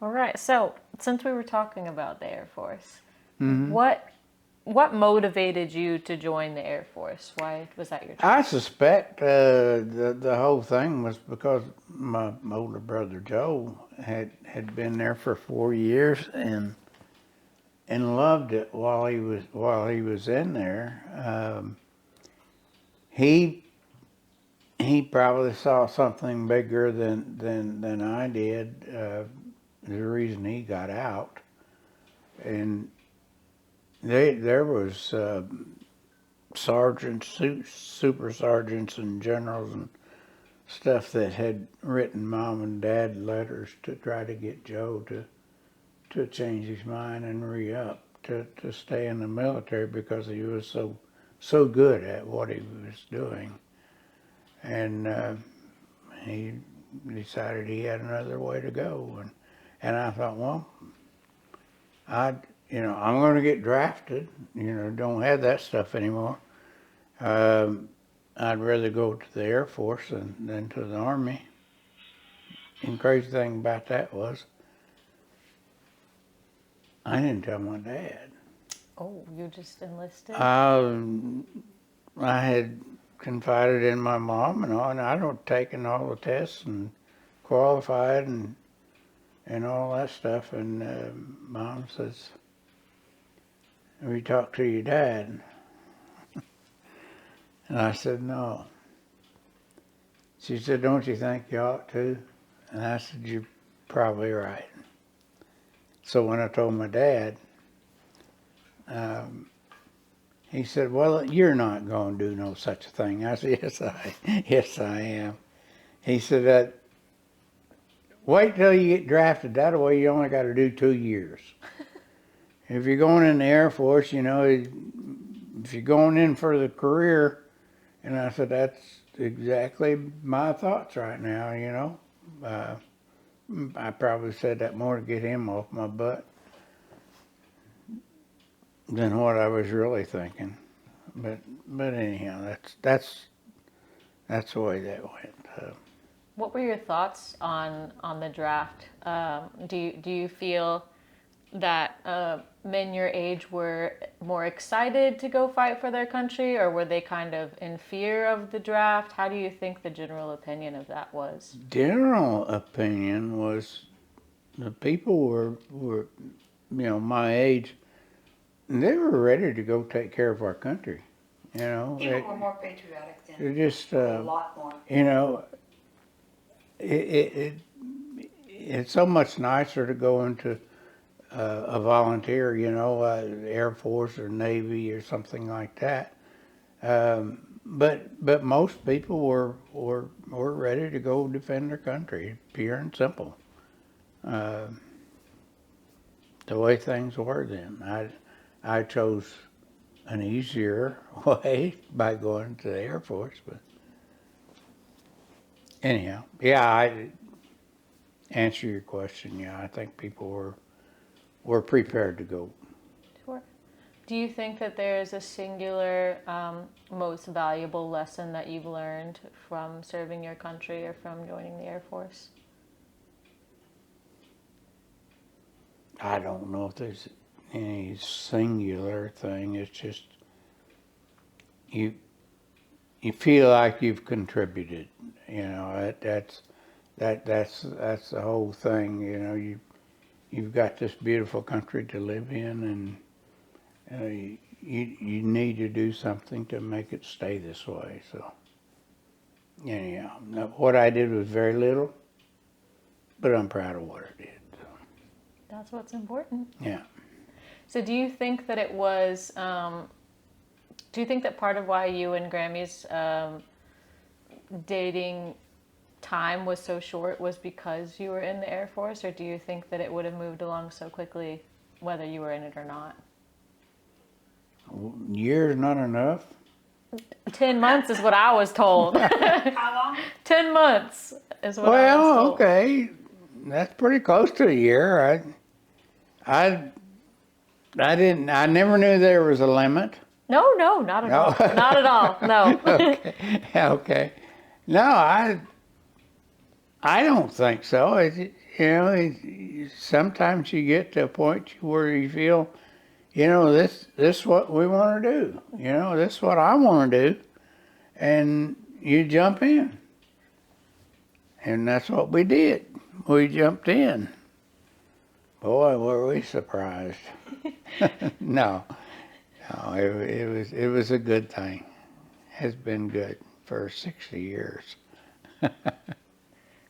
All right. So, since we were talking about the Air Force, Mm-hmm. what motivated you to join the Air Force? Why was that your choice? I suspect the whole thing was because my older brother Joe had been there for 4 years and loved it while he was in there. He probably saw something bigger than I did. The reason he got out, and there was sergeants, super sergeants, and generals and stuff that had written mom and dad letters to try to get Joe to change his mind and re-up to stay in the military because he was so good at what he was doing, and he decided he had another way to go, and I thought, well, I'm going to get drafted. Don't have that stuff anymore. I'd rather go to the Air Force than to the Army. And the crazy thing about that was, I didn't tell my dad. Oh, you just enlisted? I had confided in my mom and all, and I'd taken all the tests and qualified and all that stuff. And Mom says, "Have you talked to your dad?" And I said, "No." She said, "Don't you think you ought to?" And I said, "You're probably right." So when I told my dad, he said, "Well, you're not going to do no such a thing." I said, yes, I am. He said, "Wait till you get drafted. That way you only got to do 2 years. If you're going in the Air Force, if you're going in for the career," and I said, "That's exactly my thoughts right now, I probably said that more to get him off my butt than what I was really thinking. But anyhow, that's the way that went. What were your thoughts on the draft? Do you feel that men your age were more excited to go fight for their country, or were they kind of in fear of the draft? How do you think the general opinion of that was? General opinion was the people were my age, and they were ready to go take care of our country. People were more patriotic They're then. just A lot more. It's so much nicer to go into a volunteer, Air Force or Navy or something like that. But most people were ready to go defend their country, pure and simple. The way things were then, I chose an easier way by going to the Air Force, but anyhow, yeah, I answer your question. Yeah, I think people were prepared to go. Sure. Do you think that there is a singular, most valuable lesson that you've learned from serving your country or from joining the Air Force? I don't know if there's any singular thing. It's just you feel like you've contributed. That's the whole thing. You've got this beautiful country to live in, and you need to do something to make it stay this way. So anyhow, what I did was very little, but I'm proud of what I did. So. That's what's important. Yeah. So do you think that it was, do you think that part of why you and Grammy's dating time was so short was because you were in the Air Force, or do you think that it would have moved along so quickly whether you were in it or not? Years not enough. 10 months is what I was told. How long? 10 months is what I was told. Okay, that's pretty close to a year. I never knew there was a limit. No, not at all. Not at all. No. Okay. No, I don't think so. sometimes you get to a point where you feel, this is what we want to do. This is what I want to do. And you jump in. And that's what we did. We jumped in. Boy, were we surprised. No, it was a good thing. Has been good for 60 years.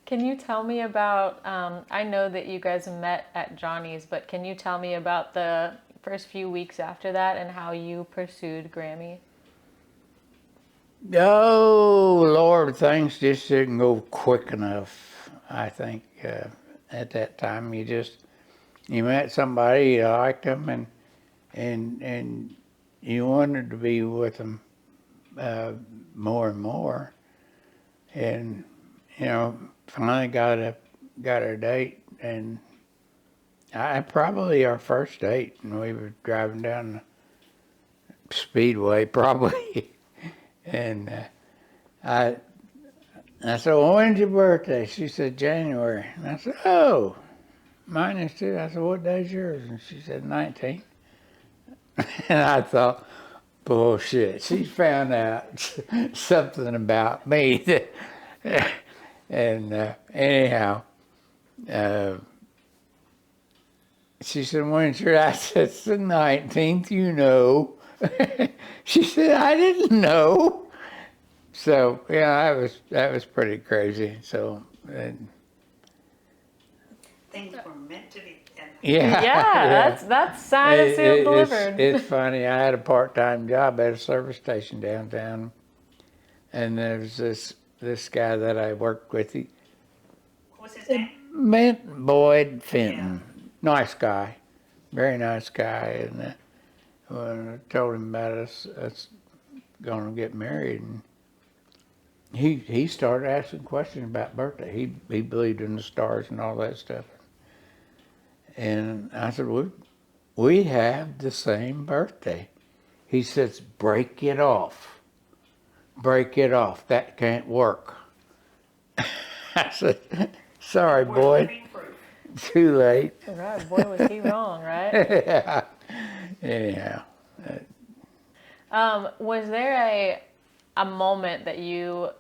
Can you tell me about, I know that you guys met at Johnny's, but can you tell me about the first few weeks after that and how you pursued Grammy? Oh, Lord, things just didn't go quick enough, I think. At that time, you met somebody, you liked them, and you wanted to be with them more and more. And, finally got a date, and probably our first date, and we were driving down the Speedway, probably. And I said, well, when's your birthday? She said, January. And I said, oh, mine is too. I said, what day's yours? And she said, 19th. And I thought, bullshit. She found out something about me. And anyhow, she said, when's your? I said, it's the 19th, She said, I didn't know. So, yeah, that was pretty crazy. So, Things were meant to be. Yeah, that's signed, sealed, delivered. It's funny. I had a part-time job at a service station downtown, and there was this guy that I worked with. What was his name? Boyd Fenton. Nice guy. Very nice guy. And when I told him about us going to get married, and he started asking questions about birthday. He believed in the stars and all that stuff. And I said, we have the same birthday. He says, break it off. Break it off. That can't work. I said, sorry, Boyd. Too late. Right, boy, was he wrong, right? Yeah. Anyhow. Was there a moment that you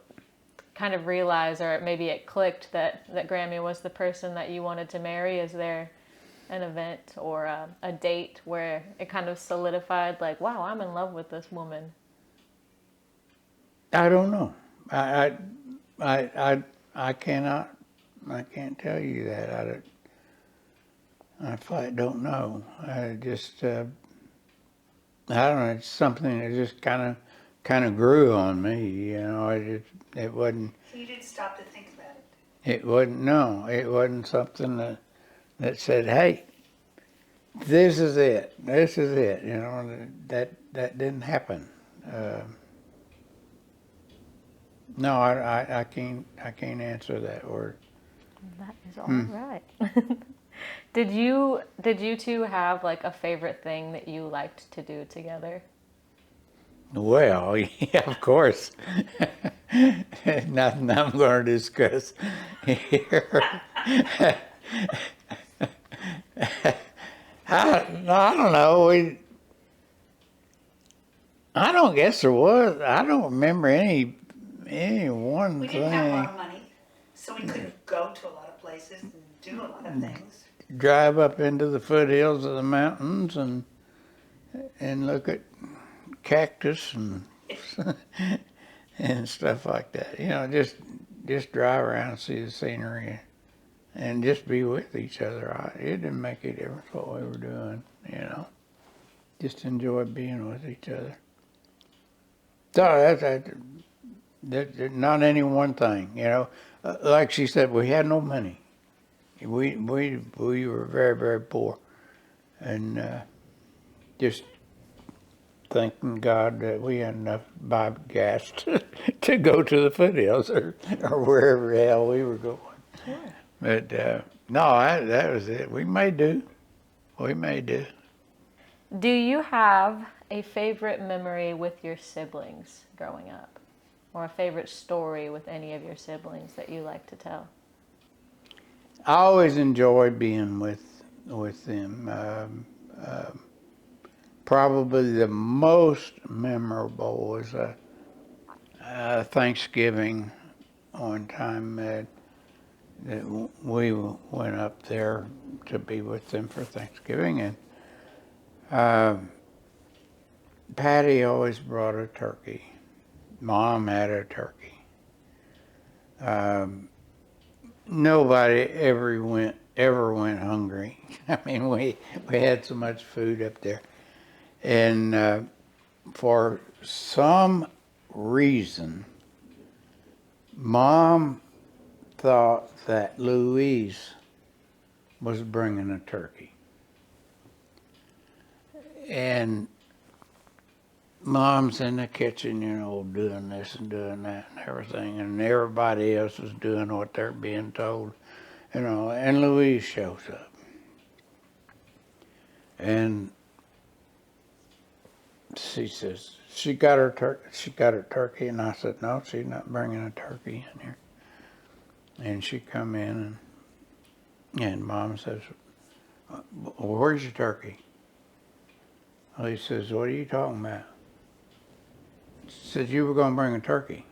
kind of realized, or maybe it clicked, that Grammy was the person that you wanted to marry? Is there an event or a date where it kind of solidified, like, wow, I'm in love with this woman? I don't know. I can't tell you that. I flat don't know. I just, I don't know. It's something that just kind of grew on me. It wasn't. So you didn't stop to think about it. It wasn't. No, it wasn't something that said, "Hey, this is it. This is it." That didn't happen. No, I can't answer that word. That is all right. Did you two have like a favorite thing that you liked to do together? Well, yeah, of course. Nothing I'm going to discuss here. I don't know. I don't guess there was. I don't remember any one We thing. didn't have a lot of money, so we couldn't go to a lot of places and do a lot of things. Drive up into the foothills of the mountains and look at cactus and and stuff like that. Just drive around and see the scenery and just be with each other. It didn't make any difference what we were doing. Just enjoy being with each other. So that's not any one thing. Like she said, we had no money. We were very, very poor, and just thanking God that we had enough to buy gas to go to the foothills or wherever the hell we were going. Yeah. But no, that was it. We may do. Do you have a favorite memory with your siblings growing up, or a favorite story with any of your siblings that you like to tell? I always enjoy being with them. Probably the most memorable was Thanksgiving one time that we went up there to be with them for Thanksgiving, and Patty always brought a turkey. Mom had a turkey. Nobody ever went hungry. I mean, we had so much food up there, and for some reason, Mom thought that Louise was bringing a turkey, and Mom's in the kitchen, you know, doing this and doing that and everything, and everybody else is doing what they're being told, you know, and Louise shows up. And she says, she got her turkey, and I said, no, she's not bringing a turkey in here. And she come in, and Mom says, well, where's your turkey? Well, he says, what are you talking about? She said, you were going to bring a turkey.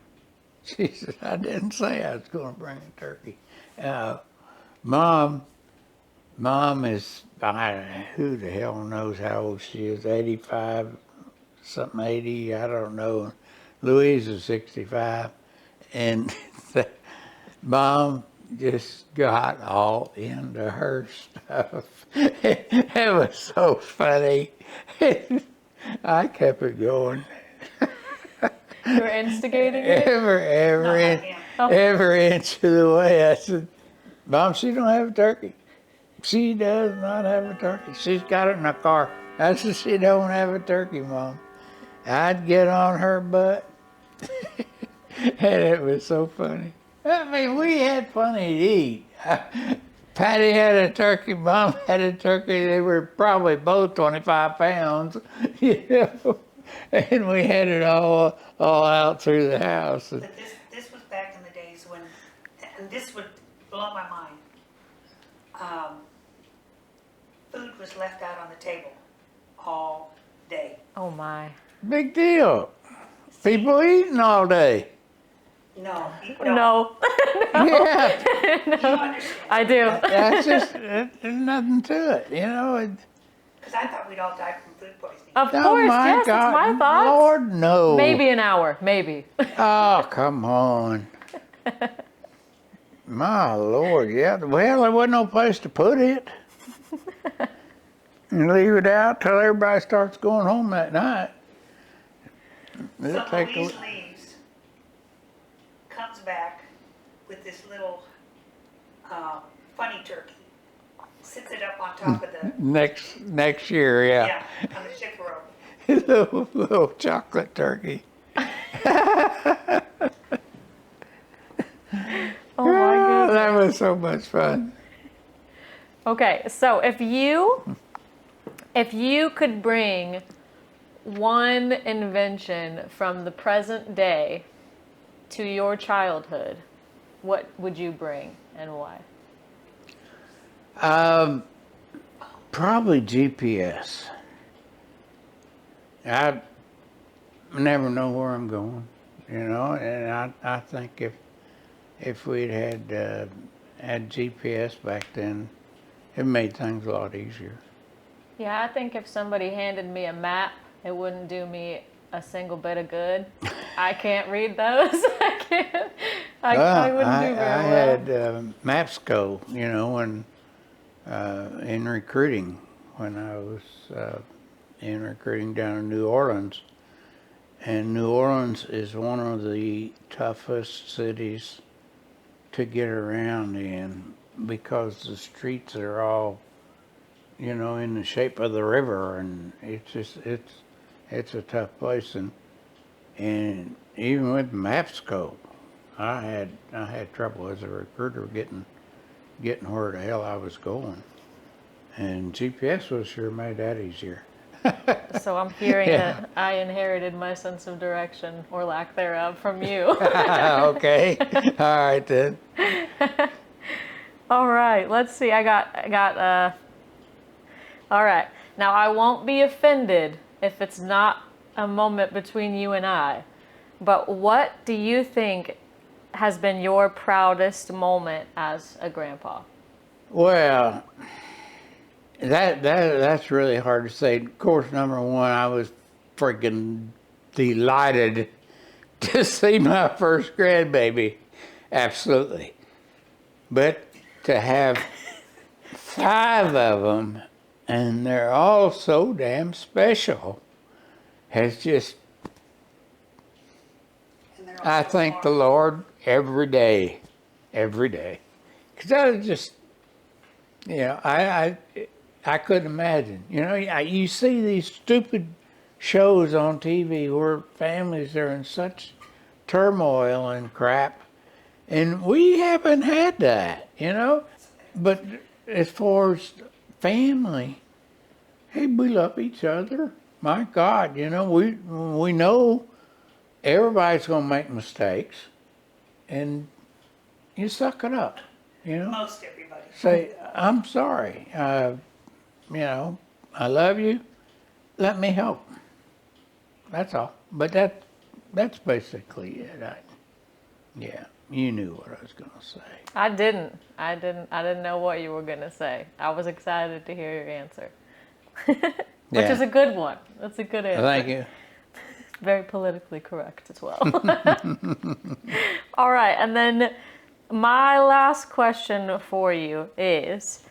She said, I didn't say I was going to bring a turkey. Mom is, who the hell knows how old she is, 85, something 80, I don't know. Louise is 65. And Mom just got all into her stuff. It was so funny. I kept it going. You were instigating it? Every inch of the way. I said, Mom, she don't have a turkey. She does not have a turkey. She's got it in the car. I said, she don't have a turkey, Mom. I'd get on her butt. And it was so funny. I mean, we had plenty to eat. Patty had a turkey, Mom had a turkey. They were probably both 25 pounds, you know. And we had it all out through the house. But this was back in the days when, and this would blow my mind. Food was left out on the table all day. Oh my. Big deal. People eating all day. No. No. Yeah. You understand? I do. That's just, there's nothing to it, you know. Because I thought we'd all died from food poisoning. Of Oh course, my yes, God, that's my thoughts. Lord, no. Maybe an hour, maybe. Oh, come on. My Lord, yeah. Well, there wasn't no place to put it. And leave it out till everybody starts going home that night. So Louise leaves, comes back with this little funny turkey, sits it up on top of the Next year, yeah. on the ship rope. little chocolate turkey. Oh my goodness. That was so much fun. Okay, so if you could bring one invention from the present day to your childhood, what would you bring and why? Probably GPS. I never know where I'm going, you know, and I think if we'd had GPS back then, it made things a lot easier. Yeah, I think if somebody handed me a map, it wouldn't do me a single bit of good. I can't read those. I wouldn't do very I well. had MapSco, you know, when in recruiting, when I was in recruiting down in New Orleans. And New Orleans is one of the toughest cities to get around in because the streets are all, you know, in the shape of the river, and it's a tough place. And even with MapScope, I had trouble as a recruiter getting where the hell I was going, and GPS was sure made that easier. So I'm hearing Yeah. that I inherited my sense of direction, or lack thereof, from you. Okay, all right then. All right, let's see. All right. Now, I won't be offended if it's not a moment between you and I, but what do you think has been your proudest moment as a grandpa? Well, that's really hard to say. Of course, number one, I was freaking delighted to see my first grandbaby. Absolutely. But to have 5 of them, and they're all so damn special, has just, And they're all I so thank the smart. Lord every day. Every day. Because I was just, I couldn't imagine. You see these stupid shows on TV where families are in such turmoil and crap, and we haven't had that. But as far as family, hey, we love each other. My God, we know everybody's gonna make mistakes, and you suck it up. Most everybody. Say, I'm sorry. I love you. Let me help. That's all. But that's basically it. Yeah, you knew what I was gonna say. I didn't. I didn't know what you were going to say. I was excited to hear your answer. Which is a good one. That's a good answer. Thank you. Very politically correct as well. All right, and then my last question for you is,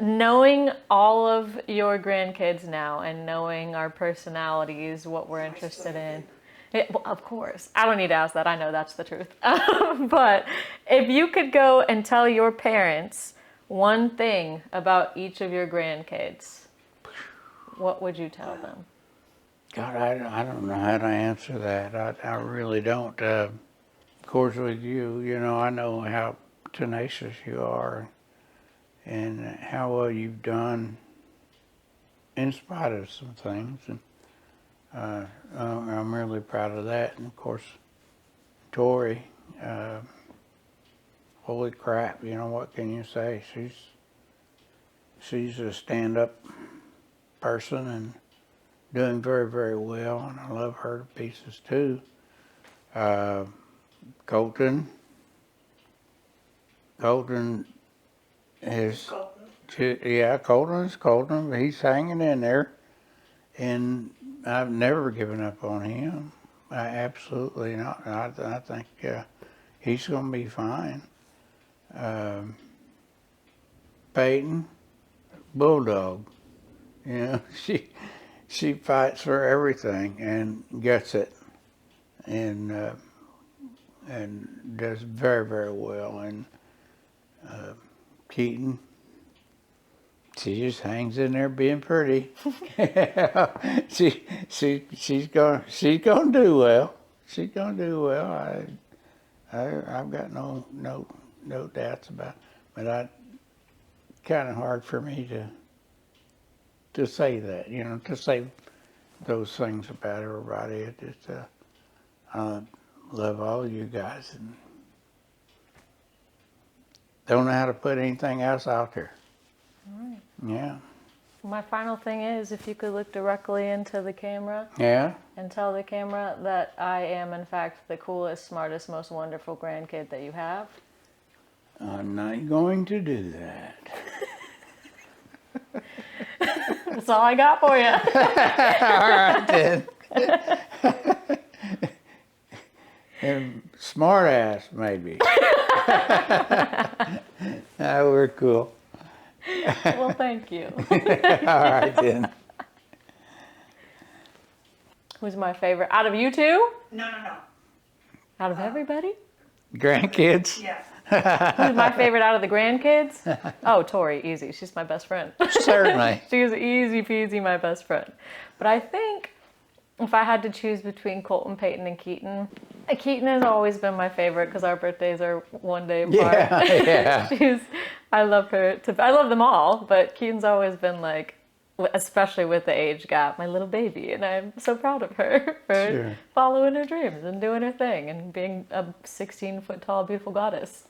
knowing all of your grandkids now and knowing our personalities, what we're interested in. Well, of course, I don't need to ask that. I know that's the truth. But if you could go and tell your parents one thing about each of your grandkids, what would you tell them? God, I don't know how to answer that. I really don't. Of course, with you, I know how tenacious you are and how well you've done in spite of some things. And I'm really proud of that. And of course, Tori, holy crap, what can you say? She's a stand-up person and doing very, very well, and I love her to pieces too. Colton is, Colton is Colton, but he's hanging in there, and I've never given up on him. I absolutely not. I think he's going to be fine. Peyton, bulldog, she fights for everything and gets it, and does very, very well. And Keaton, she just hangs in there being pretty. She's gonna do well. She's gonna do well. I've got no doubts about it. But kind of hard for me to say that, to say those things about everybody. It just, I love all you guys and don't know how to put anything else out there. All right. Yeah. My final thing is, if you could look directly into the camera Yeah. and tell the camera that I am, in fact, the coolest, smartest, most wonderful grandkid that you have. I'm not going to do that. That's all I got for you. All right then. And smart ass, maybe. We're cool. Well, thank you. All right then. Who's my favorite? Out of you two? No. Out of everybody? Grandkids? Yeah. Who's my favorite out of the grandkids? Oh, Tori, easy. She's my best friend. Certainly. She's easy peasy my best friend. But I think if I had to choose between Colton, Peyton, and Keaton, Keaton has always been my favorite because our birthdays are one day apart. Yeah. I love her. I love them all, but Keaton's always been like especially with the age gap, my little baby, and I'm so proud of her for Sure. following her dreams and doing her thing and being a 16-foot tall, beautiful goddess.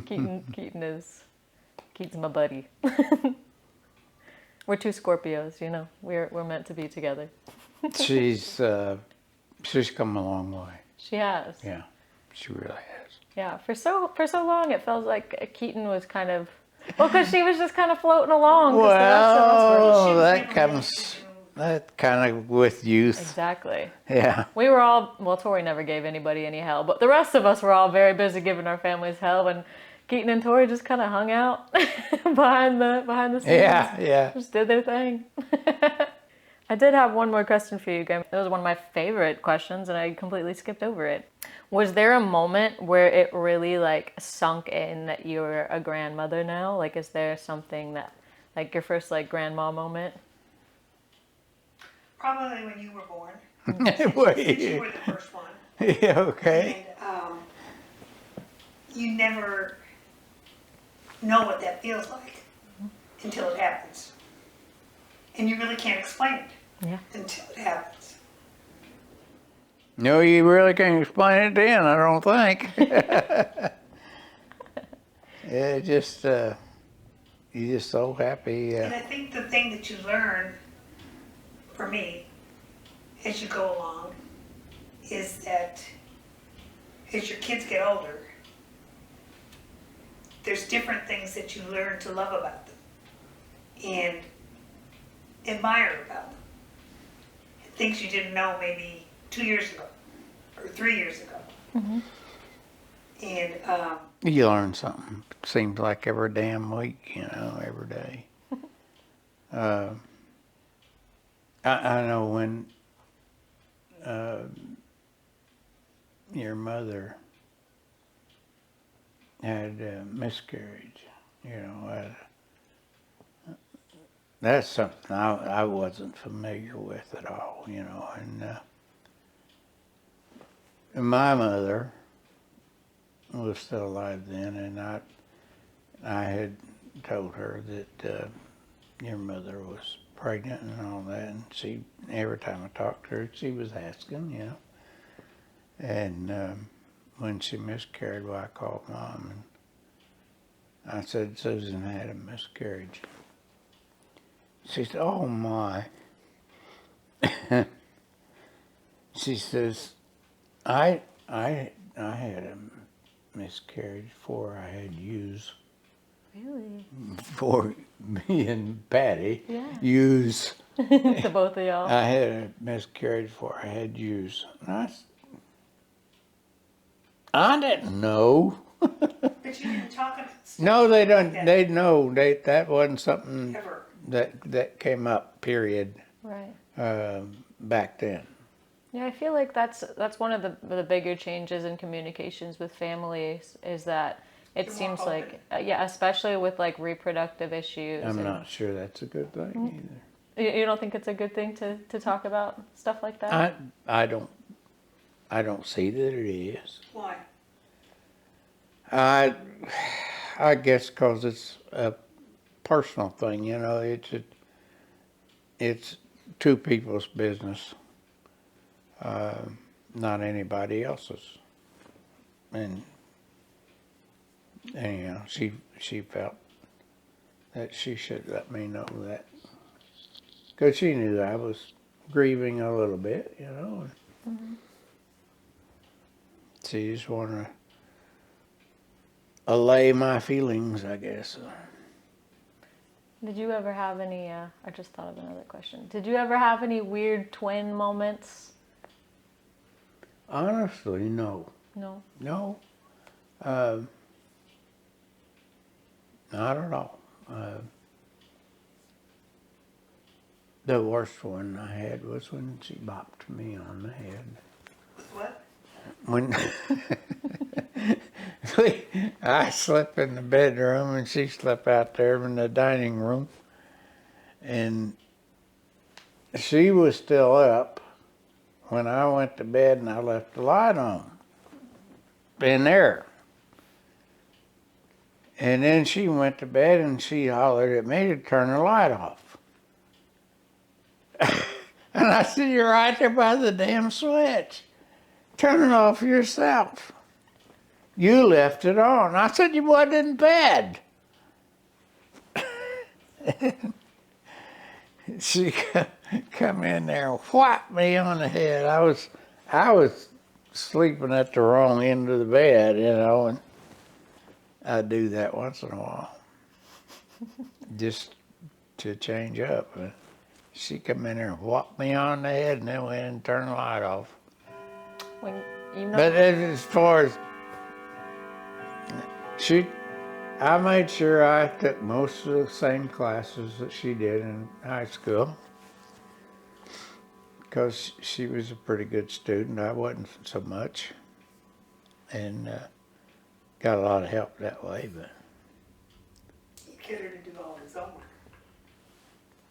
Keaton's my buddy. We're two Scorpios, you know. We're meant to be together. She's come a long way. She has. Yeah, she really has. Yeah, for so long it felt like Keaton was kind of, well, because she was just kind of floating along. 'Cause the rest of us were, Well, She was that never comes, really that kind of with youth. exactly. Yeah. We were all, well, Tori never gave anybody any hell, but the rest of us were all very busy giving our families hell, and Keaton and Tori just kind of hung out behind the scenes. Yeah. Just did their thing. I did have one more question for you, Graham. It was one of my favorite questions, and I completely skipped over it. Was there a moment where it really like sunk in that you're a grandmother now? Like, is there something that, like your first like grandma moment? Probably when you were born, Wait. since you were the first one. Yeah, okay. And you never know what that feels like until it happens. And you really can't explain it Yeah. until it happens. No, you really can't explain it then, I don't think. It just, you're just so happy. And I think the thing that you learn, for me, as you go along, is that as your kids get older, there's different things that you learn to love about them and admire about them. Things you didn't know maybe 2 years ago or 3 years ago. And You learn something. Seems like every damn week, you know, every day. I know when your mother had a miscarriage, you know, that's something I wasn't familiar with at all, you know, and my mother was still alive then, and I had told her that your mother was pregnant and all that, and she, every time I talked to her, she was asking, you know. And when she miscarried, well, I called Mom and I said, Susan had a miscarriage. She said, oh my. She says, I had a miscarriage before I had use. Really? For me and Patty, Yeah. use. To both of y'all. I had a miscarriage before I had use. And I didn't know. but you didn't talk about stuff No, they don't. like that They know that wasn't something ever. that came up. Period. Right. Back then. Yeah, I feel like that's one of the bigger changes in communications with families is that it You're more seems open. like yeah, especially with like reproductive issues. I'm and- not sure that's a good thing You don't think it's a good thing to talk about stuff like that? either. I don't see that it is. Why? I guess because it's a personal thing, you know. It's two people's business, not anybody else's. And you know, she felt that she should let me know that, because she knew I was grieving a little bit, you know. She just wanted to allay my feelings, I guess. Did you ever have any? I just thought of another question. Did you ever have any weird twin moments? Honestly, no. No. No. Not at all. The worst one I had was when she bopped me on the head. With what? When I slept in the bedroom and she slept out there in the dining room, and she was still up when I went to bed and I left the light on in there. And then she went to bed and she hollered at me to turn the light off. And I said, you're right there by the damn switch. Turn it off yourself. You left it on. I said, you wasn't in bed. She come in there and whacked me on the head. I was sleeping at the wrong end of the bed, you know, and I do that once in a while, just to change up. She come in there and whacked me on the head, and then went and turned the light off. When you know, But as far as I made sure I took most of the same classes that she did in high school, because she was a pretty good student. I wasn't so much, and got a lot of help that way. But You get her to do all his homework.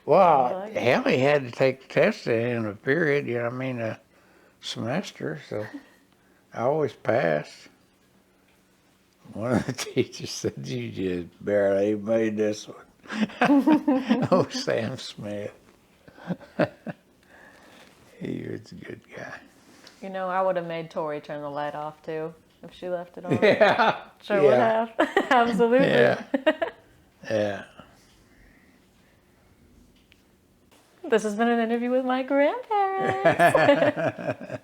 well, hell, he had to take the test in a period. You know, I mean, a semester. So I always passed. One of the teachers said, "You just barely made this one." Oh, Sam Smith. He was a good guy. you know, I would have made Tori turn the light off too if she left it on. Yeah. Sure would have. Absolutely. Yeah. Yeah. This has been an interview with my grandparents.